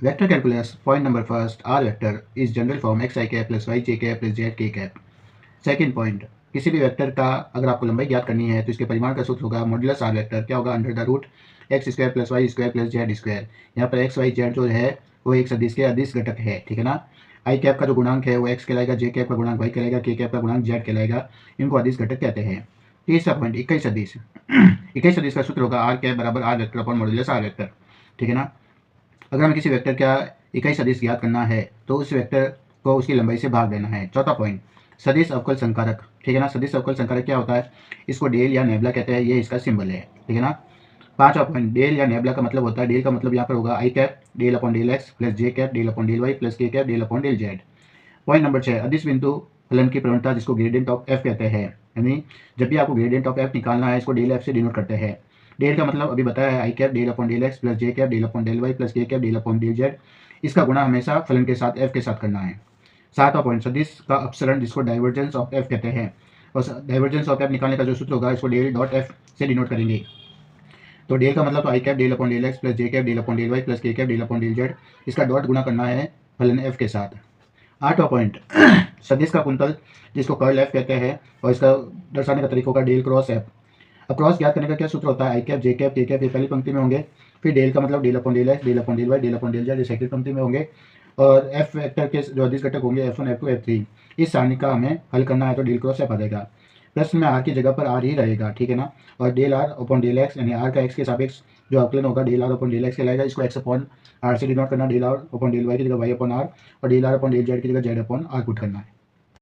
Vector calculus point number first, R vector is general form X I cap plus Y J cap plus Z K cap. Second point, किसी भी vector का अगर आपको लंबाई ज्ञात करनी है तो इसके परिमाण का सूत्र होगा मॉडुलस आर वेक्टर, क्या होगा, under the root X square plus Y square plus Z square. यहाँ पर एक्स वाई जेड जो है वो एक सदिश के अदिश घटक है, ठीक है ना। आई कैप का जो गुणांक है वो एक्स कहलाएगा, जे कैप का गुणांक वाई कहलाएगा, के कैप का गुणांक जेड कहलाएगा। इनको अदिश घटक कहते हैं। तीसरा पॉइंट, इक्कीस सदिश। इक्कीस सदिश का सूत्र होगा आर कैप बराबर R vector upon modulus R vector, ठीक है ना। अगर हमें किसी वेक्टर का इकाई सदिश ज्ञात करना है तो उस वेक्टर को उसकी लंबाई से भाग देना है। चौथा पॉइंट, सदिश अवकल संकारक, ठीक है ना। सदिश अवकल संकारक क्या होता है, इसको डेल या नेबला कहते हैं, ये इसका सिंबल है, ठीक है ना। पांचवा पॉइंट, डेल या नेबला का मतलब होता है, डेल का मतलब यहाँ पर होगा I cap del upon del X plus J cap del upon del Y plus K cap del upon del Z. Point number 6, अदिश बिंदु फलन की प्रवणता जिसको ग्रेडियंट ऑफ एफ कहते हैं, यानी जब भी आपको ग्रेडियंट ऑफ एफ निकालना है इसको डेल एफ से डिनोट करते हैं। डेल का मतलब अभी बताया है, I cap del upon del X plus J cap del upon del Y plus K cap del upon del Z. इसका गुणा हमेशा फलन के साथ एफ के साथ करना है। सातवां पॉइंट, सदिश का अपसरण जिसको डाइवर्जेंस ऑफ एफ कहते हैं, और डाइवर्जेंस ऑफ एफ निकालने का जो सूत्र होगा इसको डेल डॉट एफ से डिनोट करेंगे। तो डेल का मतलब तो I cap del upon del X plus J cap del upon del Y plus K cap del upon del Z. इसका डॉट गुणा करना है फलन एफ के साथ। आठवां पॉइंट, सदिश का कुंतल जिसको कर्ल एफ कहते हैं और इसका दर्शाने का तरीका होगा डेल क्रॉस एफ। अब क्रॉस ज्ञात करने का क्या सूत्र होता है, I cap J cap K cap ये पहली पंक्ति में होंगे, फिर डेल का मतलब del upon del X del upon del Y del upon del Z ये सेकंड पंक्ति में होंगे, और एफ वेक्टर के जो अदिश घटक होंगे F1 F2 F3। इस सारणी का हमें हल करना है तो डेल क्रॉस एफ आ जाएगा। प्रश्न में आर की जगह पर आर ही रहेगा, ठीक है ना। और del R upon del X यानी आर का एक्स के सापेक्ष जो अवकलन होगा del R upon del X कहलाएगा। इसको एक्स अपॉन आर से डिनोट करना, del R upon del Y की जगह वाई अपॉन आर और del R upon del Z की जगह जेड अपॉन आर पुट करना है।